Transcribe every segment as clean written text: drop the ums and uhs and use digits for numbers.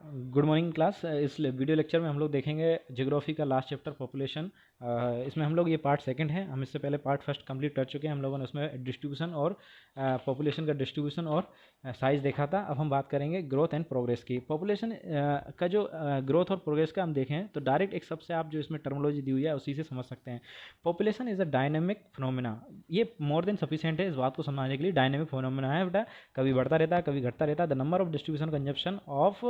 Good morning class. इस video lecture में हम लोग देखेंगे ज्योग्राफी का लास्ट चैप्टर पॉपुलेशन। इसमें हम लोग ये पार्ट सेकंड है, हम इससे पहले पार्ट फर्स्ट कंप्लीट कर चुके हैं। हम लोगों ने उसमें डिस्ट्रीब्यूशन और पॉपुलेशन का डिस्ट्रीब्यूशन और साइज देखा था। अब हम बात करेंगे ग्रोथ एंड प्रोग्रेस की। पॉपुलेशन का जो ग्रोथ और प्रोग्रेस का हम देखें तो डायरेक्ट एक सबसे आप जो इसमें टर्मोलॉजी दी हुई है उसी से समझ सकते हैं। Population is a dynamic phenomena. ये मोर देन सफिशिएंट है इस बात को समझाने के लिए। डायनेमिक फिनोमिना है बेटा, कभी बढ़ता रहता है कभी घटता रहता है। The number of distribution consumption of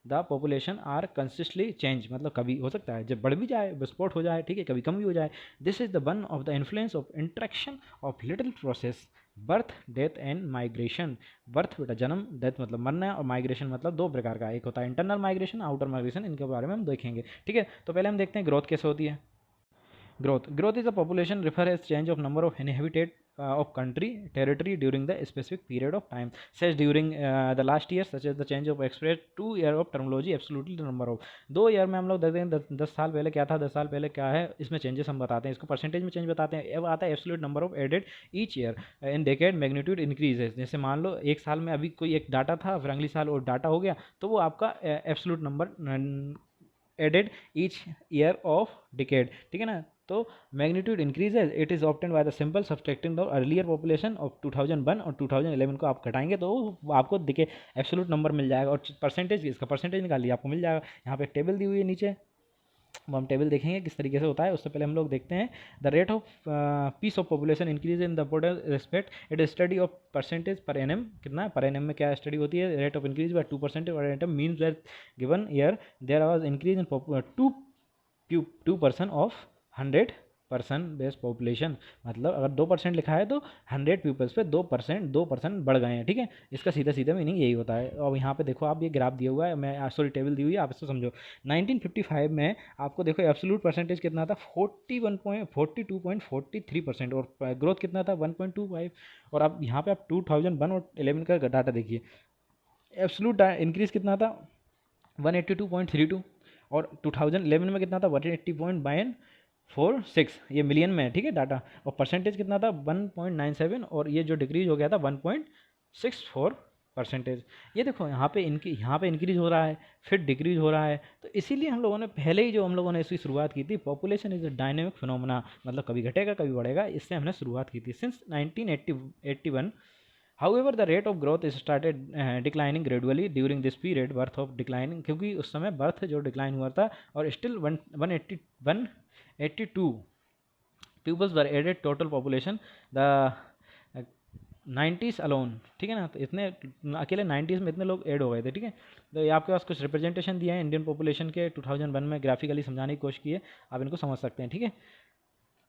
the population are consistently change, मतलब कभी हो सकता है जब बढ़ भी जाए, विस्फोट हो जाए, ठीक है, कभी कम भी हो जाए। This is the one of the influence of interaction of little process, birth death and migration. Birth बेटा जन्म, डेथ मतलब मरना, और माइग्रेशन मतलब दो प्रकार का, एक होता है इंटरनल माइग्रेशन, आउटर माइग्रेशन। इनके बारे में हम देखेंगे, ठीक है। तो पहले हम देखते हैं ग्रोथ कैसे होती है। Growth is a population refer as change of number of inhabited of country territory during the specific period of time, says during the last year, such as the change of express 2 year of terminology absolutely the number of 2 year में हम लोग देखते हैं 10 साल पहले क्या था, 10 साल पहले क्या है, इसमें चेंजेस हम बताते हैं, इसको परसेंटेज में चेंज बताते हैं। अब आता है absolute number of added each year in decade magnitude increases. जैसे मान लो एक साल में अभी कोई एक डाटा था, फिर अगली साल और डाटा हो गया, तो वो आपका absolute number added each year of decade, ठीक है ना। तो magnitude increases, it is obtain by the simple subtracting the earlier population of 2001 और 2011 को आप घटाएंगे तो आपको दिखे एब्सोल्यूट नंबर मिल जाएगा, और परसेंटेज, इसका परसेंटेज निकाल लिया आपको मिल जाएगा। यहाँ पे एक टेबल दी हुई है नीचे, वो हम टेबल देखेंगे किस तरीके से होता है। उससे पहले हम लोग देखते हैं the rate of peace of population increase in the respect it is study of percentage पर एन एम। कितना है पर एन एम में, क्या स्टडी होती है, रेट ऑफ इंक्रीज बाय 2% और annum means that given year there was increase in 2% ऑफ 100% बेस पॉपुलेशन। मतलब अगर 2% लिखा है तो 100 पीपल्स पे 2% बढ़ गए हैं, ठीक है। इसका सीधा सीधा मीनिंग यही होता है। और यहाँ पे देखो आप, ये ग्राफ दिया हुआ है, मैं सॉरी टेबल दी हुई है, आप इसको समझो। 1955 में आपको देखो एब्सोल्यूट परसेंटेज कितना था, 42.43%, और ग्रोथ कितना था 1.25। और अब यहाँ पे आप 2001 और 11 का डाटा देखिए, एब्सोल्यूट इंक्रीज कितना था 182.32, और 2011 में कितना था 180.46, ये मिलियन में है, ठीक है डाटा। और परसेंटेज कितना था 1.97, और ये जो डिक्रीज हो गया था 1.64%। ये देखो यहाँ पे इंक्रीज हो रहा है, फिर डिक्रीज हो रहा है। तो इसीलिए हम लोगों ने पहले ही जो हम लोगों ने इसकी शुरुआत की थी, population is a dynamic phenomena, मतलब कभी घटेगा कभी बढ़ेगा, इससे हमने शुरुआत की थी since 1981। However, the rate of growth is started declining gradually during this period, birth of declining, क्योंकि उस समय बर्थ जो डिक्लाइन हुआ था, और still 182 pupils were added total population the 90s alone, ठीक है ना। तो इतने अकेले 90s में इतने लोग ऐड हो गए थे, ठीक है। तो ये आपके पास कुछ रिप्रेजेंटेशन दिया है इंडियन पॉपुलेशन के 2001 में, ग्राफिकली समझाने की कोशिश की है, आप इनको समझ सकते हैं, ठीक है।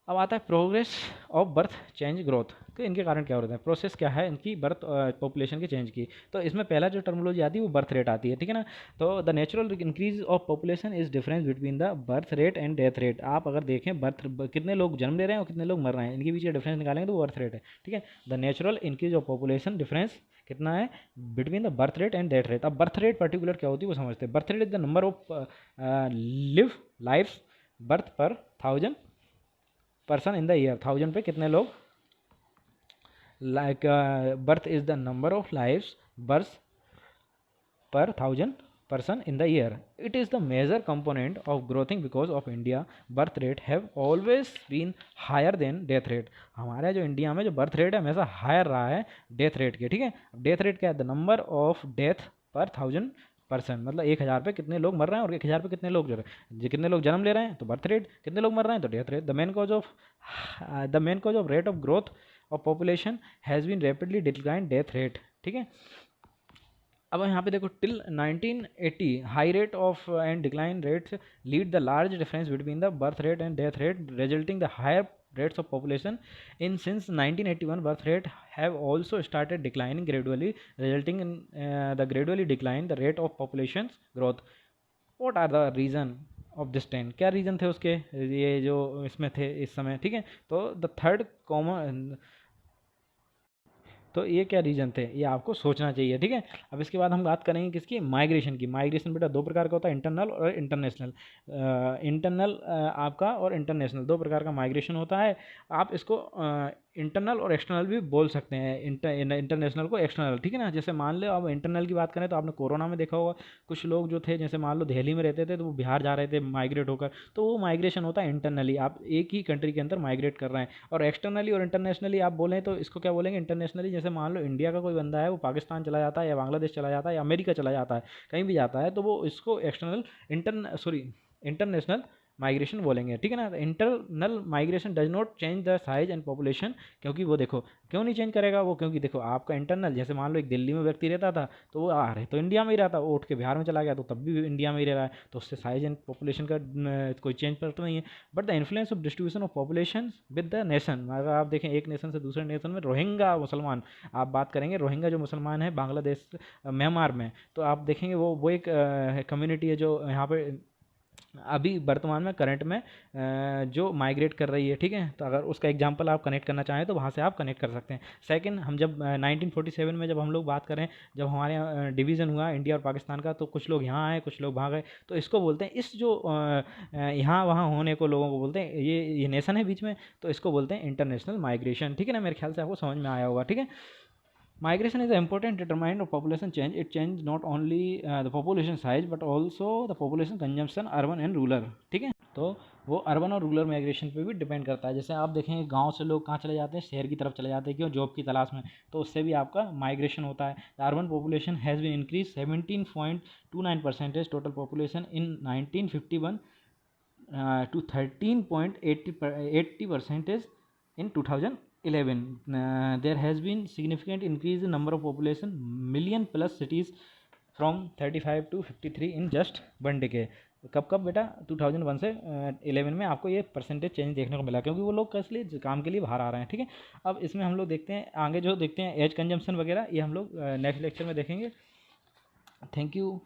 अब आता है progress of birth change growth, तो इनके कारण क्या होता है, प्रोसेस क्या है इनकी बर्थ पॉपुलेशन के चेंज की। तो इसमें पहला जो टर्मिनोलॉजी आती है वो बर्थ रेट आती है, ठीक है ना। तो the natural increase of population is difference between the birth rate and death rate. आप अगर देखें कितने लोग जन्म ले रहे हैं और कितने लोग मर रहे हैं, इनके बीच का डिफरेंस निकालेंगे तो बर्थ रेट है, ठीक है। The natural increase of population difference कितना है between the birth rate and death rate. अब बर्थ रेट पर्टिकुलर क्या होती है वो समझते हैं। Birth rate is the number of live life birth पर 1000 पर्सन इन द ईयर। 1000 पे कितने लोग, like birth is the number of lives birth पर 1000 person in the year. It is the major component of growing because of India birth rate have always been higher than death rate. हमारे जो India में जो birth rate है हमेशा higher रहा है death rate के, ठीक है। डेथ रेट क्या है, द नंबर ऑफ डेथ पर 1000 पर्सन, मतलब 1000 पे कितने लोग मर रहे हैं और 1000 पे कितने लोग कितने लोग जन्म ले रहे हैं, तो बर्थ रेट, कितने लोग मर रहे हैं तो death rate. The main cause of rate of growth of population has been rapidly decline death rate, ठीक है। अब यहाँ पे देखो till 1980 high rate of and decline rates lead the large difference between the birth rate and death rate resulting the higher rates of population in since 1981 birth rate have also started declining gradually resulting in the gradually decline the rate of populations growth. What are the reason of this trend, क्या reason थे उसके, ये जो इसमें थे इस समय, ठीक है। तो द थर्ड कॉमन, तो ये क्या रीजन थे ये आपको सोचना चाहिए, ठीक है। अब इसके बाद हम बात करेंगे किसकी, माइग्रेशन की। माइग्रेशन बेटा दो प्रकार का होता है, इंटरनल और इंटरनेशनल। इंटरनल आपका और इंटरनेशनल दो प्रकार का माइग्रेशन होता है। आप इसको इंटरनल और एक्सटर्नल भी बोल सकते हैं, इंटरनेशनल को एक्सटर्नल, ठीक है ना। जैसे मान लो अब इंटरनल की बात करें तो आपने कोरोना में देखा होगा कुछ लोग जो थे, जैसे मान लो दिल्ली में रहते थे तो वो बिहार जा रहे थे माइग्रेट होकर, तो वो माइग्रेशन होता है इंटरनली, आप एक ही कंट्री के अंदर माइग्रेट कर रहे हैं। और एक्सटर्नली और इंटरनेशनली आप बोलें तो इसको क्या बोलेंगे, इंटरनेशनली जैसे मान लो इंडिया का कोई बंदा है वो पाकिस्तान चला जाता है या बांग्लादेश चला जाता है या अमेरिका चला जाता है, कहीं भी जाता है, तो वो इसको एक्सटर्नल इंटरनेशनल माइग्रेशन बोलेंगे, ठीक है ना। Internal migration does not change the size and population, क्योंकि वो देखो क्यों नहीं चेंज करेगा वो, क्योंकि देखो आपका इंटरनल, जैसे मान लो एक दिल्ली में व्यक्ति रहता था तो वो आ रहे तो इंडिया में ही रहता, वो उठ के बिहार में चला गया तो तब भी इंडिया में ही रह रहा है, तो उससे साइज एंड पॉपुलेशन का कोई चेंज पड़ता नहीं है। But the influence of distribution of population with the nation, अगर आप देखें एक नेशन से दूसरे नेशन में, रोहिंगा मुसलमान आप बात करेंगे, रोहिंगा जो मुसलमान है बांग्लादेश म्यांमार में, तो आप देखेंगे वो एक कम्युनिटी है जो यहाँ पे अभी वर्तमान में करंट में जो माइग्रेट कर रही है, ठीक है। तो अगर उसका एग्जांपल आप कनेक्ट करना चाहें तो वहाँ से आप कनेक्ट कर सकते हैं। सेकंड, हम जब 1947 में जब हम लोग बात करें, जब हमारे यहाँ डिवीज़न हुआ इंडिया और पाकिस्तान का, तो कुछ लोग यहाँ आए कुछ लोग वहाँ गए, तो इसको बोलते हैं, इस जो यहाँ वहाँ होने को लोगों को बोलते हैं, ये नेशन है बीच में, तो इसको बोलते हैं इंटरनेशनल माइग्रेशन, ठीक है ना। मेरे ख्याल से आपको समझ में आया होगा, ठीक है। Migration is an important determinant of population change. It changes not only the population size but also the population consumption, urban and rural, ठीक है। तो वो अर्बन और रूरल माइग्रेशन पे भी डिपेंड करता है। जैसे आप देखेंगे गांव से लोग कहाँ चले जाते हैं, शहर की तरफ चले जाते हैं, क्यों, जॉब की तलाश में, तो उससे भी आपका माइग्रेशन होता है। The urban population has been increase 17.29% total population in 1951 to 13.80% in 2011. There has been significant increase in number of population, million plus cities from 35 to 53 in just one decade. कब बेटा 2001 से 11 में आपको ये परसेंटेज चेंज देखने को मिला, क्योंकि वो लोग किस लिए, काम के लिए बाहर आ रहे हैं, ठीक है। अब इसमें हम लोग देखते हैं आगे, जो देखते हैं एज कंजम्पशन वगैरह, ये हम लोग नेक्स्ट लेक्चर में देखेंगे। Thank you.